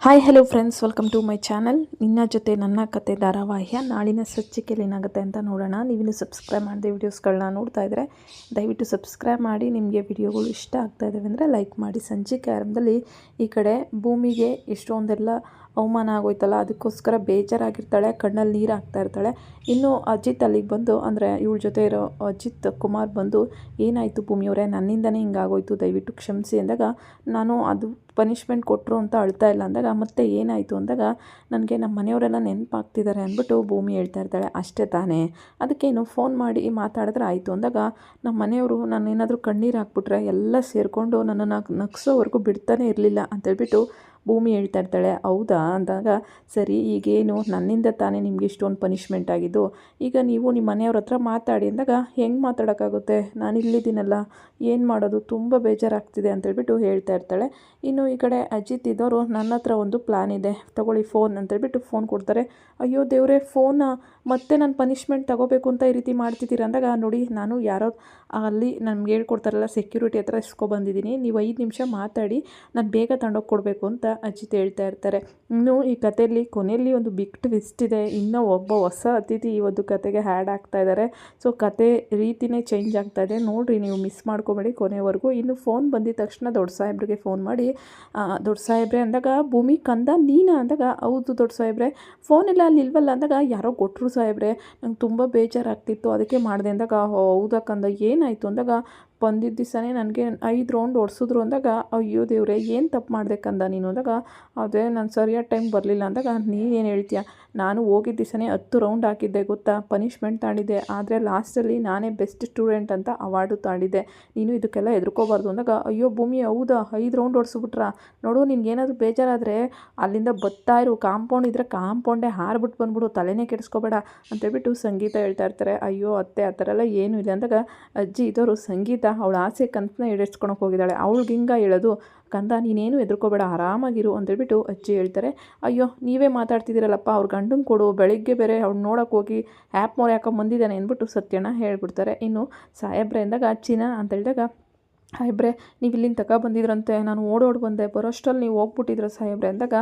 Hi hello friends, welcome to my channel. ನಿನ್ನ ಜೊತೆ ನನ್ನ ಕತೆ ಧಾರಾವಾಹಿಯ ನಾಳಿನ ಸಂಚಿಕೆಯಲ್ಲಿ ಏನಾಗುತ್ತೆ ಅಂತ ನೋಡೋಣ. ನೀವಿನ್ನು ಸಬ್ಸ್ಕ್ರೈಬ್ ಮಾಡದೆ ವೀಡಿಯೋಸ್ಗಳನ್ನ ನೋಡ್ತಾ ಇದ್ದರೆ ದಯವಿಟ್ಟು ಸಬ್ಸ್ಕ್ರೈಬ್ ಮಾಡಿ. ನಿಮಗೆ ವಿಡಿಯೋಗಳು ಇಷ್ಟ ಆಗ್ತಾ ಇದ್ದಾವೆ ಅಂದರೆ ಲೈಕ್ ಮಾಡಿ. ಸಂಚಿಕೆ ಆರಂಭದಲ್ಲಿ ಈ ಕಡೆ ಭೂಮಿಗೆ ಎಷ್ಟೊಂದೆಲ್ಲ ಅವಮಾನ ಆಗೋಯ್ತಲ್ಲ, ಅದಕ್ಕೋಸ್ಕರ ಬೇಜಾರಾಗಿರ್ತಾಳೆ, ಕಣ್ಣಲ್ಲಿ ನೀರು ಹಾಕ್ತಾ ಇರ್ತಾಳೆ. ಇನ್ನು ಅಜಿತ್ ಅಲ್ಲಿಗೆ ಬಂದು, ಅಂದರೆ ಇವಳ ಜೊತೆ ಇರೋ ಅಜಿತ್ ಕುಮಾರ್ ಬಂದು, ಏನಾಯಿತು ಭೂಮಿಯವರೇ, ನನ್ನಿಂದನೇ ಹಿಂಗಾಗೋಯ್ತು, ದಯವಿಟ್ಟು ಕ್ಷಮಿಸಿ ಅಂದಾಗ, ನಾನು ಅದು ಪನಿಷ್ಮೆಂಟ್ ಕೊಟ್ಟರು ಅಂತ ಅಳ್ತಾ ಇಲ್ಲ ಅಂದಾಗ, ಮತ್ತೆ ಏನಾಯಿತು ಅಂದಾಗ, ನನಗೆ ನಮ್ಮ ಮನೆಯವರೆಲ್ಲ ನೆನಪಾಗ್ತಿದ್ದಾರೆ ಅಂದ್ಬಿಟ್ಟು ಭೂಮಿ ಹೇಳ್ತಾ ಇರ್ತಾಳೆ. ಅಷ್ಟೇ ತಾನೇ, ಅದಕ್ಕೇನು ಫೋನ್ ಮಾಡಿ ಮಾತಾಡಿದ್ರೆ ಆಯಿತು ಅಂದಾಗ, ನಮ್ಮ ಮನೆಯವರು ನಾನು ಏನಾದರೂ ಕಣ್ಣೀರು ಹಾಕ್ಬಿಟ್ರೆ ಎಲ್ಲ ಸೇರಿಕೊಂಡು ನನ್ನನ್ನು ನಗಿಸೋವರೆಗೂ ಬಿಡ್ತಾನೆ ಇರಲಿಲ್ಲ ಅಂತೇಳ್ಬಿಟ್ಟು ಭೂಮಿ ಹೇಳ್ತಾ ಇರ್ತಾಳೆ. ಹೌದಾ ಅಂದಾಗ, ಸರಿ ಈಗೇನು ನನ್ನಿಂದ ತಾನೇ ನಿಮ್ಗೆ ಇಷ್ಟೊಂದು ಪನಿಷ್ಮೆಂಟ್ ಆಗಿದ್ದು, ಈಗ ನೀವು ನಿಮ್ಮ ಮನೆಯವ್ರ ಹತ್ರ ಮಾತಾಡಿ ಅಂದಾಗ, ಹೆಂಗೆ ಮಾತಾಡೋಕ್ಕಾಗುತ್ತೆ, ನಾನು ಇಲ್ಲಿದ್ದೀನಲ್ಲ, ಏನು ಮಾಡೋದು, ತುಂಬ ಬೇಜಾರಾಗ್ತಿದೆ ಅಂತೇಳ್ಬಿಟ್ಟು ಹೇಳ್ತಾ ಇರ್ತಾಳೆ. ಇನ್ನು ಈ ಕಡೆ ಅಜಿತ್ ಇದ್ದವರು, ನನ್ನ ಹತ್ರ ಒಂದು ಪ್ಲ್ಯಾನ್ ಇದೆ, ತಗೊಳ್ಳಿ ಫೋನ್ ಅಂತೇಳ್ಬಿಟ್ಟು ಫೋನ್ ಕೊಡ್ತಾರೆ. ಅಯ್ಯೋ ದೇವರೇ, ಫೋನ ಮತ್ತೆ ನಾನು ಪನಿಷ್ಮೆಂಟ್ ತಗೋಬೇಕು ಅಂತ ಈ ರೀತಿ ಮಾಡ್ತಿದ್ದೀರ ಅಂದಾಗ, ನೋಡಿ ನಾನು ಯಾರೋ ಅಲ್ಲಿ ನಮ್ಗೆ ಹೇಳ್ಕೊಡ್ತಾರಲ್ಲ ಸೆಕ್ಯೂರಿಟಿ ಹತ್ರ ಇಸ್ಕೊಬಂದಿದ್ದೀನಿ, ನೀವು 5 ನಿಮಿಷ ಮಾತಾಡಿ ನಾನು ಬೇಗ ತಗೊಂಡೋಗಿ ಕೊಡಬೇಕು ಅಂತ ಅಜಿತ್ ಹೇಳ್ತಾ ಇರ್ತಾರೆ. ಇನ್ನು ಈ ಕಥೆಯಲ್ಲಿ ಕೊನೆಯಲ್ಲಿ ಒಂದು ಬಿಗ್ ಟ್ವಿಸ್ಟ್ ಇದೆ. ಇನ್ನೂ ಒಬ್ಬ ಹೊಸ ಅತಿಥಿ ಈ ಒಂದು ಕತೆಗೆ ಆ್ಯಡ್ ಆಗ್ತಾ ಇದ್ದಾರೆ. ಸೊ ಕತೆ ರೀತಿಯೇ ಚೇಂಜ್ ಆಗ್ತಾ ಇದೆ, ನೋಡಿರಿ, ನೀವು ಮಿಸ್ ಮಾಡ್ಕೊಬೇಡಿ ಕೊನೆವರೆಗೂ. ಇನ್ನು ಫೋನ್ ಬಂದಿದ ತಕ್ಷಣ ದೊಡ್ಡ ಸಾಹೇಬ್ರಿಗೆ ಫೋನ್ ಮಾಡಿ, ದೊಡ್ಡ ಸಾಹೇಬ್ರೆ ಅಂದಾಗ, ಭೂಮಿ ಕಂದ ನೀನಾ ಅಂದಾಗ, ಹೌದು ದೊಡ್ಡ ಸಾಹೇಬ್ರೆ, ಫೋನೆಲ್ಲ ಅಲ್ಲಿ ಇಲ್ವಲ್ಲ ಅಂದಾಗ, ಯಾರೋ ಕೊಟ್ಟರು ಸಾಹೇಬ್ರೆ, ನಂಗೆ ತುಂಬ ಬೇಜಾರಾಗ್ತಿತ್ತು ಅದಕ್ಕೆ ಮಾಡಿದೆ ಅಂದಾಗ, ಹೌದಾ ಕಂದ ಏನಾಯಿತು ಅಂದಾಗ, ಬಂದಿದ್ದ ದಿವಸನೇ ನನಗೆ 5 ರೌಂಡ್ ಹೊಡ್ಸಿದ್ರು ಅಂದಾಗ, ಅಯ್ಯೋ ದೇವ್ರೆ, ಏನು ತಪ್ಪು ಮಾಡಿದೆ ಕಂದ ನೀನು ಅಂದಾಗ, ಅದೇ ನಾನು ಸರಿಯಾದ ಟೈಮ್ ಬರಲಿಲ್ಲ ಅಂದಾಗ, ನೀನೇನು ಹೇಳ್ತೀಯ, ನಾನು ಹೋಗಿದ್ದ ದಿವಸನೇ 10 ರೌಂಡ್ ಹಾಕಿದ್ದೆ ಗೊತ್ತಾ, ಪನಿಷ್ಮೆಂಟ್ ತಾಳಿದ್ದೆ, ಆದರೆ ಲಾಸ್ಟಲ್ಲಿ ನಾನೇ ಬೆಸ್ಟ್ ಸ್ಟೂಡೆಂಟ್ ಅಂತ ಅವಾರ್ಡು ತಾಳಿದ್ದೆ, ನೀನು ಇದಕ್ಕೆಲ್ಲ ಹೆದರ್ಕೋಬಾರ್ದು ಅಂದಾಗ, ಅಯ್ಯೋ ಭೂಮಿ ಹೌದಾ 5 ರೌಂಡ್ ಹೊಡ್ಸ್ಬಿಟ್ರಾ, ನೋಡು ನಿನ್ಗೇನಾದರೂ ಬೇಜಾರಾದರೆ ಅಲ್ಲಿಂದ ಬರ್ತಾ ಇರು, ಕಾಂಪೌಂಡ್ ಇದ್ದರೆ ಕಾಂಪೌಂಡೇ ಹಾರ್ಬಿಟ್ಟು ಬಂದ್ಬಿಡು, ತಲೆನೇ ಕೆಡಿಸ್ಕೋಬೇಡ ಅಂತೇಳ್ಬಿಟ್ಟು ಸಂಗೀತ ಹೇಳ್ತಾ ಇರ್ತಾರೆ. ಅಯ್ಯೋ ಅತ್ತೆ, ಆ ಥರ ಎಲ್ಲ ಏನೂ ಇಲ್ಲ ಅಂದಾಗ, ಅಜ್ಜಿ ಇದ್ದವರು ಸಂಗೀತ ಅವಳ ಆಸೆ ಕನಸನ್ನ ಈಡೇರಿಸ್ಕೊಳಕ್ಕೆ ಹೋಗಿದ್ದಾಳೆ, ಅವ್ಳಿಗೆ ಹಿಂಗೆ ಹೇಳೋದು, ಕಂದ ನೀನೇನು ಹೆದರ್ಕೋಬೇಡ, ಆರಾಮಾಗಿರು ಅಂತೇಳ್ಬಿಟ್ಟು ಅಜ್ಜಿ ಹೇಳ್ತಾರೆ. ಅಯ್ಯೋ ನೀವೇ ಮಾತಾಡ್ತಿದ್ದೀರಲ್ಲಪ್ಪ, ಅವ್ರ ಗಂಡಂಗೆ ಕೊಡು, ಬೆಳಿಗ್ಗೆ ಬೇರೆ ಅವ್ನು ನೋಡೋಕೆ ಹೋಗಿ ಆ್ಯಪ್ ಮೋರ್ ಯಾಕೆ ಬಂದಿದ್ದಾನೆ ಅಂದ್ಬಿಟ್ಟು ಸತ್ಯನ ಹೇಳ್ಬಿಡ್ತಾರೆ. ಇನ್ನು ಸಾಹೇಬ್ರೆ ಅಂದಾಗ, ಅಚ್ಚಿನ ಅಂತ ಹೇಳಿದಾಗ, ಸಾಹೇಬ್ರೆ ನೀವು ಇಲ್ಲಿಂದ ಬಂದಿದ್ರಂತೆ, ನಾನು ಓಡೋಡಿ ಬಂದೆ, ಬರೋಷ್ಟರಲ್ಲಿ ನೀವು ಹೋಗ್ಬಿಟ್ಟಿದ್ರ ಸಾಹೇಬ್ರೆ ಅಂದಾಗ,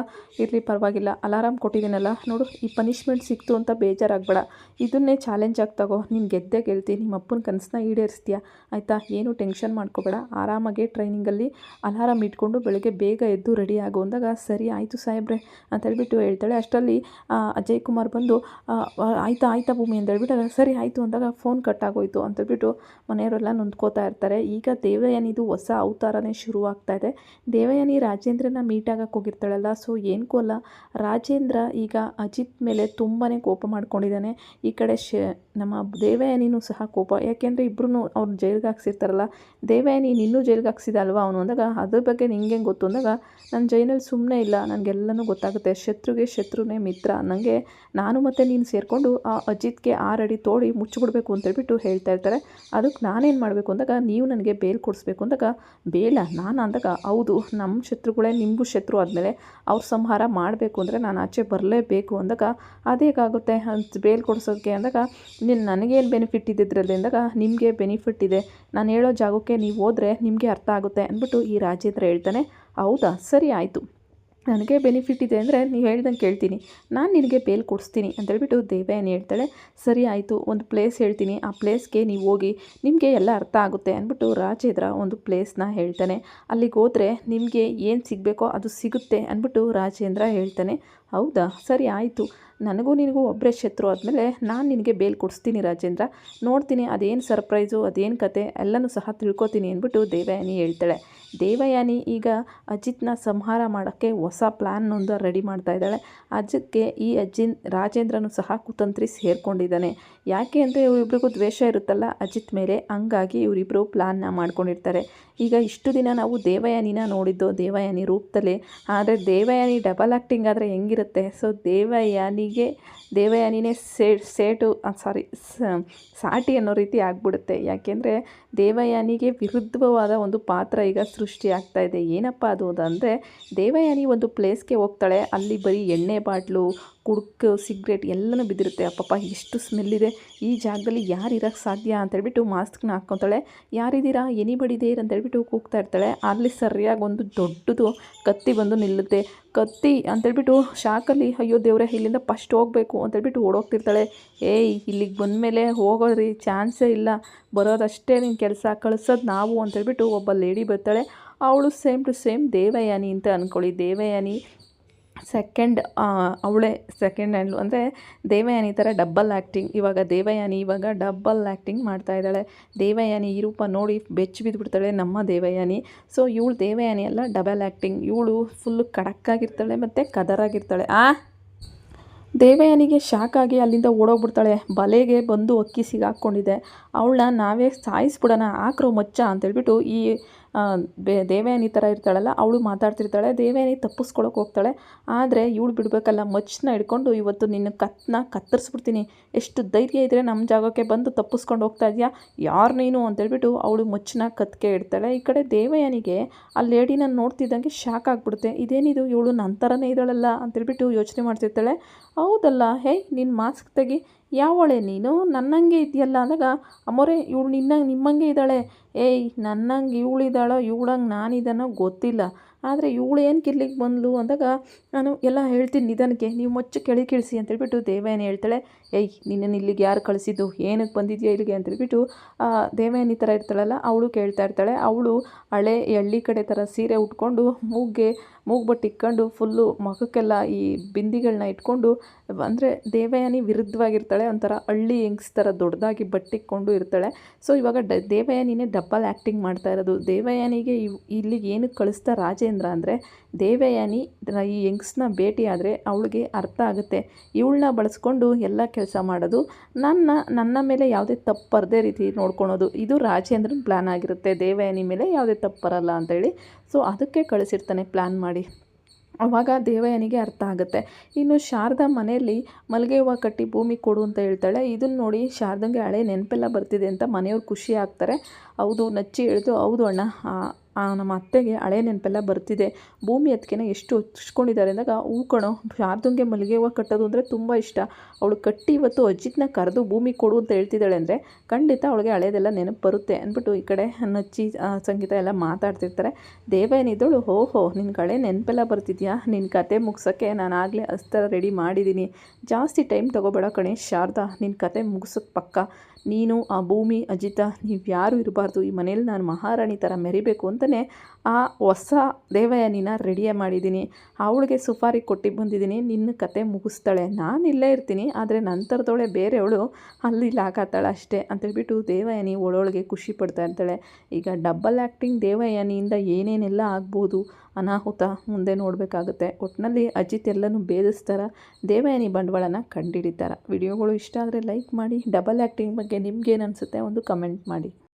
ಇರಲಿ ಪರವಾಗಿಲ್ಲ, ಅಲಾರಾಮ್ ಕೊಟ್ಟಿದ್ದೀನಲ್ಲ ನೋಡು, ಈ ಪನಿಷ್ಮೆಂಟ್ ಸಿಕ್ತು ಅಂತ ಬೇಜಾರಾಗಬೇಡ, ಇದನ್ನೇ ಚಾಲೆಂಜ್ ಆಗಿ ತಗೋ, ನೀನು ಗೆದ್ದೇ ಗೆಲ್ತಿ, ನಿಮ್ಮ ಅಪ್ಪನ ಕನಸನ್ನ ಈಡೇರಿಸ್ತೀಯ ಆಯಿತಾ, ಏನು ಟೆನ್ಷನ್ ಮಾಡ್ಕೋಬೇಡ, ಆರಾಮಾಗಿ ಟ್ರೈನಿಂಗಲ್ಲಿ ಅಲಾರಾಮ್ ಇಟ್ಕೊಂಡು ಬೆಳಗ್ಗೆ ಬೇಗ ಎದ್ದು ರೆಡಿ ಆಗು ಅಂದಾಗ, ಸರಿ ಆಯಿತು ಸಾಹೇಬ್ರೆ ಅಂತ ಹೇಳ್ಬಿಟ್ಟು ಹೇಳ್ತಾಳೆ. ಅಷ್ಟರಲ್ಲಿ ಅಜಯ್ ಕುಮಾರ್ ಬಂದು, ಆಯಿತಾ ಭೂಮಿ ಅಂತ ಹೇಳ್ಬಿಟ್ಟು, ಸರಿ ಆಯಿತು ಅಂದಾಗ ಫೋನ್ ಕಟ್ ಆಗೋಯ್ತು ಅಂತೇಳ್ಬಿಟ್ಟು ಮನೆಯವರೆಲ್ಲ ನೊಂದ್ಕೋತಾ ಇರ್ತಾರೆ. ಈಗ ದೇವಯಾನಿದು ಹೊಸ ಅವತಾರನೇ ಶುರುವಾಗ್ತಾ ಇದೆ. ದೇವಯಾನಿ ರಾಜೇಂದ್ರನ ಮೀಟ್ ಆಗಕ್ಕೆ ಹೋಗಿರ್ತಾಳಲ್ಲ, ಸೊ ಏನಕ್ಕೂ ಅಲ್ಲ, ರಾಜೇಂದ್ರ ಈಗ ಅಜಿತ್ ಮೇಲೆ ತುಂಬಾ ಕೋಪ ಮಾಡ್ಕೊಂಡಿದ್ದಾನೆ. ಈ ಕಡೆ ನಮ್ಮ ದೇವಯಾನಿನೂ ಸಹ ಕೋಪ, ಯಾಕೆಂದರೆ ಇಬ್ಬರೂ ಅವ್ರು ಜೈಲಿಗೆ ಹಾಕ್ಸಿರ್ತಾರಲ್ಲ, ದೇವಯಾನಿ ನಿನ್ನೂ ಜೈಲಿಗೆ ಹಾಕ್ಸಿದ ಅಲ್ವಾ ಅವನು ಅಂದಾಗ, ಅದ್ರ ಬಗ್ಗೆ ನಿಂಗೆ ಗೊತ್ತು ಅಂದಾಗ, ನಾನು ಜೈಲಲ್ಲಿ ಸುಮ್ಮನೆ ಇಲ್ಲ, ನನಗೆಲ್ಲನೂ ಗೊತ್ತಾಗುತ್ತೆ, ಶತ್ರುಗೆ ಶತ್ರುನೇ ಮಿತ್ರ, ನನಗೆ ನಾನು ಮತ್ತು ನೀನು ಸೇರಿಕೊಂಡು ಆ ಅಜಿತ್ಗೆ 6 ಅಡಿ ತೋಡಿ ಮುಚ್ಚಿಬಿಡ್ಬೇಕು ಅಂತೇಳ್ಬಿಟ್ಟು ಹೇಳ್ತಾ ಇರ್ತಾರೆ. ಅದಕ್ಕೆ ನಾನೇನು ಮಾಡಬೇಕು ಅಂದಾಗ, ನೀವು ನನಗೆ ಬೇಲ್ ಕೊಡಿಸ್ಬೇಕು ಅಂದಾಗ, ಬೇಲ ನಾನು ಅಂದಾಗ, ಹೌದು ನಮ್ಮ ಶತ್ರುಗಳೇ ನಿಮಗೂ ಶತ್ರು ಆದಮೇಲೆ ಅವ್ರ ಸಂಹಾರ ಮಾಡಬೇಕು ಅಂದರೆ ನಾನು ಆಚೆ ಬರಲೇಬೇಕು ಅಂದಾಗ, ಅದೇಗಾಗುತ್ತೆ ಅಂತ ಬೇಲ್ ಕೊಡಿಸೋಕ್ಕೆ ಅಂದಾಗ, ನನಗೇನು ಬೆನಿಫಿಟ್ ಇದ್ದಿದ್ರಲ್ಲಿ ಅಂದಾಗ, ನಿಮಗೆ ಬೆನಿಫಿಟ್ ಇದೆ, ನಾನು ಹೇಳೋ ಜಾಗಕ್ಕೆ ನೀವು ಹೋದರೆ ನಿಮಗೆ ಅರ್ಥ ಆಗುತ್ತೆ ಅಂದ್ಬಿಟ್ಟು ಈ ರಾಜೇಂದ್ರ ಹೇಳ್ತಾನೆ. ಹೌದಾ ಸರಿ ಆಯಿತು, ನನಗೆ ಬೆನಿಫಿಟ್ ಇದೆ ಅಂದರೆ ನೀವು ಹೇಳ್ದಂಗೆ ಕೇಳ್ತೀನಿ, ನಾನು ನಿನಗೆ ಬೇಲ್ ಕೊಡಿಸ್ತೀನಿ ಅಂತೇಳ್ಬಿಟ್ಟು ದೇವಯಾನಿ ಹೇಳ್ತಾಳೆ. ಸರಿ ಆಯಿತು, ಒಂದು ಪ್ಲೇಸ್ ಹೇಳ್ತೀನಿ, ಆ ಪ್ಲೇಸ್ಗೆ ನೀವು ಹೋಗಿ, ನಿಮಗೆ ಎಲ್ಲ ಅರ್ಥ ಆಗುತ್ತೆ ಅಂದ್ಬಿಟ್ಟು ರಾಜೇಂದ್ರ ಒಂದು ಪ್ಲೇಸ್ನ ಹೇಳ್ತಾನೆ. ಅಲ್ಲಿಗೆ ಹೋದರೆ ನಿಮಗೆ ಏನು ಸಿಗಬೇಕೋ ಅದು ಸಿಗುತ್ತೆ ಅಂದ್ಬಿಟ್ಟು ರಾಜೇಂದ್ರ ಹೇಳ್ತಾನೆ. ಹೌದಾ ಸರಿ ಆಯಿತು, ನನಗೂ ನಿನಗೂ ಒಬ್ಬರೇ ಶತ್ರು ಆದಮೇಲೆ ನಾನು ನಿನಗೆ ಬೇಲ್ ಕೊಡಿಸ್ತೀನಿ ರಾಜೇಂದ್ರ, ನೋಡ್ತೀನಿ ಅದೇನು ಸರ್ಪ್ರೈಸು, ಅದೇನು ಕತೆ ಎಲ್ಲನೂ ಸಹ ತಿಳ್ಕೊತೀನಿ ಅಂದ್ಬಿಟ್ಟು ದೇವಯಾನಿ ಹೇಳ್ತಾಳೆ. ದೇವಯಾನಿ ಈಗ ಅಜಿತ್ನ ಸಂಹಾರ ಮಾಡೋಕ್ಕೆ ಹೊಸ ಪ್ಲ್ಯಾನ್ನೊಂದು ರೆಡಿ ಮಾಡ್ತಾ ಇದ್ದಾಳೆ. ಅದಕ್ಕೆ ಈ ರಾಜೇಂದ್ರನೂ ಸಹ ಕುತಂತ್ರಿ ಸೇರಿಕೊಂಡಿದ್ದಾನೆ. ಯಾಕೆ ಅಂದರೆ ಇವರಿಬ್ರಿಗೂ ದ್ವೇಷ ಇರುತ್ತಲ್ಲ ಅಜಿತ್ ಮೇಲೆ, ಹಂಗಾಗಿ ಇವರಿಬ್ಬರು ಪ್ಲ್ಯಾನ್ನ ಮಾಡ್ಕೊಂಡಿರ್ತಾರೆ. ಈಗ ಇಷ್ಟು ದಿನ ನಾವು ದೇವಯಾನಿನ ನೋಡಿದ್ದು ದೇವಯಾನಿ ರೂಪದಲ್ಲಿ, ಆದರೆ ದೇವಯಾನಿ ಡಬಲ್ ಆ್ಯಕ್ಟಿಂಗ್ ಆದರೆ ಹೆಂಗಿರುತ್ತೆ, ಸೊ ದೇವಯಾನಿನೇ ಸಾಟಿ ಅನ್ನೋ ರೀತಿ ಆಗಿಬಿಡುತ್ತೆ. ಯಾಕೆಂದರೆ ದೇವಯಾನಿಗೆ ವಿರುದ್ಧವಾದ ಒಂದು ಪಾತ್ರ ಈಗ ಸೃಷ್ಟಿ ಆಗ್ತಾ ಇದೆ. ಏನಪ್ಪ ಅದು ಅಂದರೆ, ದೇವಯಾನಿ ಒಂದು ಒಂದು ಪ್ಲೇಸ್ಗೆ ಹೋಗ್ತಾಳೆ. ಅಲ್ಲಿ ಬರೀ ಎಣ್ಣೆ ಬಾಟ್ಲು, ಕುಡುಕು, ಸಿಗ್ರೆಟ್ ಎಲ್ಲನೂ ಬಿದ್ದಿರುತ್ತೆ. ಅಪ್ಪಪ್ಪ ಎಷ್ಟು ಸ್ಮೆಲ್ಲಿದೆ, ಈ ಜಾಗದಲ್ಲಿ ಯಾರು ಇರೋಕ್ಕೆ ಸಾಧ್ಯ ಅಂತೇಳ್ಬಿಟ್ಟು ಮಾಸ್ಕ್ನ ಹಾಕ್ಕೊತಾಳೆ. ಯಾರಿದ್ದೀರಾ, ಎನಿಬಡಿ ದೇರ್ ಅಂತೇಳ್ಬಿಟ್ಟು ಕೂಗ್ತಾ ಇರ್ತಾಳೆ. ಅಲ್ಲಿ ಸರಿಯಾಗಿ ಒಂದು ದೊಡ್ಡದು ಕತ್ತಿ ಬಂದು ನಿಲ್ಲುತ್ತೆ. ಕತ್ತಿ ಅಂತೇಳ್ಬಿಟ್ಟು ಶಾಕಲ್ಲಿ ಅಯ್ಯೋ ದೇವ್ರೆ ಇಲ್ಲಿಂದ ಫಸ್ಟ್ ಹೋಗಬೇಕು ಅಂತೇಳ್ಬಿಟ್ಟು ಓಡೋಗ್ತಿರ್ತಾಳೆ. ಏಯ್ ಇಲ್ಲಿಗೆ ಬಂದಮೇಲೆ ಹೋಗೋದ್ರಿ ಚಾನ್ಸೇ ಇಲ್ಲ, ಬರೋದಷ್ಟೇ ನಿನ್ನ ಕೆಲಸ, ಕಳ್ಸೋದು ನಾವು ಅಂತೇಳ್ಬಿಟ್ಟು ಒಬ್ಬ ಲೇಡಿ ಬರ್ತಾಳೆ. ಅವಳು ಸೇಮ್ ಟು ಸೇಮ್ ದೇವಯಾನಿ ಅಂತ ಅಂದ್ಕೊಳ್ಳಿ. ದೇವಯಾನಿ ಅವಳೇ ಸೆಕೆಂಡ್ ಹ್ಯಾಂಡ್ಲು, ಅಂದರೆ ದೇವಯಾನಿ ಥರ ಡಬ್ಬಲ್ ಆ್ಯಕ್ಟಿಂಗ್. ದೇವಯಾನಿ ಇವಾಗ ಡಬ್ಬಲ್ ಆ್ಯಕ್ಟಿಂಗ್ ಮಾಡ್ತಾಯಿದ್ದಾಳೆ. ದೇವಯಾನಿ ಈ ರೂಪ ನೋಡಿ ಬೆಚ್ಚಿ ಬಿದ್ದುಬಿಡ್ತಾಳೆ ನಮ್ಮ ದೇವಯಾನಿ. ಸೊ ಇವಳು ದೇವಯಾನಿ ಅಲ್ಲ, ಡಬಲ್ ಆ್ಯಕ್ಟಿಂಗ್. ಇವಳು ಫುಲ್ಲು ಖಡಕ್ಕಾಗಿರ್ತಾಳೆ ಮತ್ತು ಕದರಾಗಿರ್ತಾಳೆ. ದೇವಯಾನಿಗೆ ಶಾಕಾಗಿ ಅಲ್ಲಿಂದ ಓಡೋಗ್ಬಿಡ್ತಾಳೆ. ಬಲೆಗೆ ಬಂದು ಅಕ್ಕಿ ಸಿಗಾಕ್ಕೊಂಡಿದೆ. ಅವಳನ್ನ ನಾವೇ ಸಾಯಿಸ್ಬಿಡೋಣ, ಹಾಕ್ರೋ ಮಚ್ಚ ಅಂತೇಳ್ಬಿಟ್ಟು ಈ ದೇವಯಾನಿ ಥರ ಇರ್ತಾಳಲ್ಲ ಅವಳು ಮಾತಾಡ್ತಿರ್ತಾಳೆ. ದೇವಯಾನಿ ತಪ್ಪಿಸ್ಕೊಳಕ್ಕೆ ಹೋಗ್ತಾಳೆ. ಆದರೆ ಇವಳು ಬಿಡಬೇಕಲ್ಲ, ಮಚ್ಚನ್ನ ಹಿಡ್ಕೊಂಡು ಇವತ್ತು ನಿನ್ನ ಕತ್ತರಿಸ್ಬಿಡ್ತೀನಿ, ಎಷ್ಟು ಧೈರ್ಯ ಇದ್ದರೆ ನಮ್ಮ ಜಾಗಕ್ಕೆ ಬಂದು ತಪ್ಪಿಸ್ಕೊಂಡು ಹೋಗ್ತಾ ಇದೆಯಾ, ಯಾರು ನೀನು ಅಂತೇಳ್ಬಿಟ್ಟು ಅವಳು ಮಚ್ಚನ್ನ ಕತ್ತಿಗೆ ಇಡ್ತಾಳೆ. ಈ ಕಡೆ ದೇವಯಾನಿಗೆ ಆ ಲೇಡಿನ ನೋಡ್ತಿದ್ದಂಗೆ ಶಾಕ್ ಆಗಿಬಿಡುತ್ತೆ. ಇದೇನಿದು, ಇವಳು ನನ್ನ ಥರನೇ ಇದ್ದಾಳಲ್ಲ ಅಂತೇಳ್ಬಿಟ್ಟು ಯೋಚನೆ ಮಾಡ್ತಿರ್ತಾಳೆ. ಹೌದಲ್ಲ, ಹೇಯ್ ನಿನ್ನ ಮಾಸ್ಕ್ ತೆಗಿ, ಯಾವಳೆ ನೀನು, ನನ್ನಂಗೆ ಇದೆಯಲ್ಲ ಅಂದಾಗ, ಅಮ್ಮೋರೆ ಇವಳು ನಿಮ್ಮಂಗೆ ಇದ್ದಾಳೆ. ಏಯ್ ನನ್ನಂಗೆ ಇವಳಿದ್ದಾಳೋ ಇವಳಂಗೆ ನಾನಿದ್ದಾನೋ ಗೊತ್ತಿಲ್ಲ, ಆದರೆ ಇವಳು ಏನು ಕಿರ್ಲಿಕ್ಕೆ ಬಂದ್ಲು ಅಂದಾಗ ನಾನು ಎಲ್ಲ ಹೇಳ್ತೀನಿ ನಿಧಾನಕ್ಕೆ, ನೀವು ಮೊಚ್ಚ ಕೇಳಿಸಿ ಅಂತೇಳ್ಬಿಟ್ಟು ದೇವಯಾನಿ ಹೇಳ್ತಾಳೆ. ಏಯ್ ನಿನ್ನನ್ನು ಇಲ್ಲಿಗೆ ಯಾರು ಕಳಿಸಿದ್ದು, ಏನಕ್ಕೆ ಬಂದಿದ್ಯಾ ಇಲ್ಲಿಗೆ ಅಂತೇಳ್ಬಿಟ್ಟು ದೇವಯಾನಿ ಥರ ಇರ್ತಾಳಲ್ಲ ಅವಳು ಕೇಳ್ತಾ ಇರ್ತಾಳೆ. ಅವಳು ಹಳೆ ಹಳ್ಳಿ ಕಡೆ ಥರ ಸೀರೆ ಉಟ್ಕೊಂಡು ಮೂಗ್ಬಟ್ಟು ಇಟ್ಕೊಂಡು ಫುಲ್ಲು ಮುಖಕ್ಕೆಲ್ಲ ಈ ಬಿಂದಿಗಳನ್ನ ಇಟ್ಕೊಂಡು, ಅಂದರೆ ದೇವಯಾನಿ ವಿರುದ್ಧವಾಗಿರ್ತಾಳೆ. ಒಂಥರ ಹಳ್ಳಿ ಹೆಂಗ್ಸ್ ಥರ ದೊಡ್ಡದಾಗಿ ಬಟ್ಟಿಕ್ಕೊಂಡು ಇರ್ತಾಳೆ. ಸೊ ಇವಾಗ ದೇವಯಾನಿನೇ ಡಬ್ಬಲ್ ಆ್ಯಕ್ಟಿಂಗ್ ಮಾಡ್ತಾ ಇರೋದು. ದೇವಯಾನಿಗೆ ಇಲ್ಲಿಗೆ ಏನಕ್ಕೆ ಕಳಿಸ್ತಾ ರಾಜೇಂದ್ರ ಅಂದರೆ, ದೇವಯಾನಿ ಈ ಹೆಂಗ್ಸ್ನ ಭೇಟಿ ಆದರೆ ಅವಳಿಗೆ ಅರ್ಥ ಆಗುತ್ತೆ, ಇವಳನ್ನ ಬಳಸ್ಕೊಂಡು ಎಲ್ಲ ಕೆಲಸ ಮಾಡೋದು, ನನ್ನ ಮೇಲೆ ಯಾವುದೇ ತಪ್ಪು ಬರದೇ ರೀತಿ ನೋಡ್ಕೊಳೋದು, ಇದು ರಾಜೇಂದ್ರನ ಪ್ಲ್ಯಾನ್ ಆಗಿರುತ್ತೆ. ದೇವಯಾನಿ ಮೇಲೆ ಯಾವುದೇ ತಪ್ಪು ಬರಲ್ಲ ಅಂತೇಳಿ. ಸೊ ಅದಕ್ಕೆ ಕಳಿಸಿರ್ತಾನೆ ಪ್ಲ್ಯಾನ್ ಮಾಡಿ. ಆವಾಗ ದೇವಯಾನಿಗೆ ಅರ್ಥ ಆಗುತ್ತೆ. ಇನ್ನು ಶಾರದಾ ಮನೆಯಲ್ಲಿ ಮಲ್ಲಿಗೆ ಹೂವು ಕಟ್ಟಿ ಭೂಮಿ ಕೊಡು ಅಂತ ಹೇಳ್ತಾಳೆ. ಇದನ್ನು ನೋಡಿ ಶಾರದಂಗೆ ಹಳೆ ನೆನಪೆಲ್ಲ ಬರ್ತಿದೆ ಅಂತ ಮನೆಯವ್ರು ಖುಷಿ ಆಗ್ತಾರೆ. ಹೌದು ನಚ್ಚಿ ಹೇಳಿದು, ಹೌದು ಅಣ್ಣ, ನಮ್ಮ ಅತ್ತೆಗೆ ಹಳೆ ನೆನಪೆಲ್ಲ ಬರ್ತಿದೆ, ಭೂಮಿ ಅದಕ್ಕೇನೆ ಎಷ್ಟು ಹಚ್ಕೊಂಡಿದ್ದಾರೆ ಅಂದಾಗ, ಹೂ ಕಣೋ, ಶಾರದಂಗೆ ಮಲ್ಲಿಗೆ ಹೂವು ಕಟ್ಟೋದು ಅಂದರೆ ತುಂಬ ಇಷ್ಟ, ಅವಳು ಕಟ್ಟಿ ಇವತ್ತು ಅಜ್ಜಿತನ ಕರೆದು ಭೂಮಿ ಕೊಡು ಅಂತ ಹೇಳ್ತಿದ್ದಾಳೆ ಅಂದರೆ ಖಂಡಿತ ಅವಳಿಗೆ ಹಳೇದೆಲ್ಲ ನೆನಪು ಬರುತ್ತೆ ಅಂದ್ಬಿಟ್ಟು ಈ ಕಡೆ ನಚ್ಚಿ ಸಂಗೀತ ಎಲ್ಲ ಮಾತಾಡ್ತಿರ್ತಾರೆ. ದೇವಯಾನಿದ್ದಳು, ಓಹೋ ನಿನ್ಗೆ ಹಳೆ ನೆನಪೆಲ್ಲ ಬರ್ತಿದ್ಯಾ, ನಿನ್ನ ಕತೆ ಮುಗ್ಸೋಕ್ಕೆ ನಾನು ಆಗಲೇ ಅಸ್ತರ ರೆಡಿ ಮಾಡಿದ್ದೀನಿ, ಜಾಸ್ತಿ ಟೈಮ್ ತೊಗೋಬೇಡ ಕಣೆ ಶಾರದಾ, ನಿನ್ನ ಕತೆ ಮುಗಿಸೋಕ್ಕೆ ಪಕ್ಕ, ನೀನು ಆ ಭೂಮಿ ಅಜಿತ ನೀವು ಯಾರೂ ಇರಬಾರ್ದು, ಈ ಮನೇಲಿ ನಾನು ಮಹಾರಾಣಿ ಥರ ಮೆರಿಬೇಕು ಅಂತಲೇ ಆ ಹೊಸ ದೇವಯಾನಿನ ರೆಡಿ ಮಾಡಿದ್ದೀನಿ, ಅವಳಿಗೆ ಸುಪಾರಿ ಕೊಟ್ಟು ಬಂದಿದ್ದೀನಿ, ನಿನ್ನ ಕತೆ ಮುಗಿಸ್ತಾಳೆ, ನಾನು ಇಲ್ಲೇ ಇರ್ತೀನಿ, ಆದರೆ ನಂತರದವಳೆ ಬೇರೆಯವಳು ಅಲ್ಲಿ ಲಾಕಾತಾಳೆ ಅಷ್ಟೇ ಅಂತೇಳ್ಬಿಟ್ಟು ದೇವಯಾನಿ ಒಳೊಳಗೆ ಖುಷಿ ಪಡ್ತಾ ಇರ್ತಾಳೆ. ಈಗ ಡಬ್ಬಲ್ ಆ್ಯಕ್ಟಿಂಗ್ ದೇವಯಾನಿಯಿಂದ ಏನೇನೆಲ್ಲ ಆಗ್ಬೋದು ಅನಾಹುತ ಮುಂದೆ ನೋಡಬೇಕಾಗುತ್ತೆ. ಒಟ್ಟಿನಲ್ಲಿ ಅಜಿತ್ ಎಲ್ಲನೂ ಭೇದಿಸ್ತಾರ, ದೇವಯಾನಿ ಬಂಡವಾಳನ ಕಂಡುಹಿಡಿತಾರ. ವಿಡಿಯೋಗಳು ಇಷ್ಟ ಆದರೆ ಲೈಕ್ ಮಾಡಿ. ಡಬಲ್ ಆ್ಯಕ್ಟಿಂಗ್ ಬಗ್ಗೆ ನಿಮ್ಗೇನು ಅನಿಸುತ್ತೆ ಒಂದು ಕಮೆಂಟ್ ಮಾಡಿ.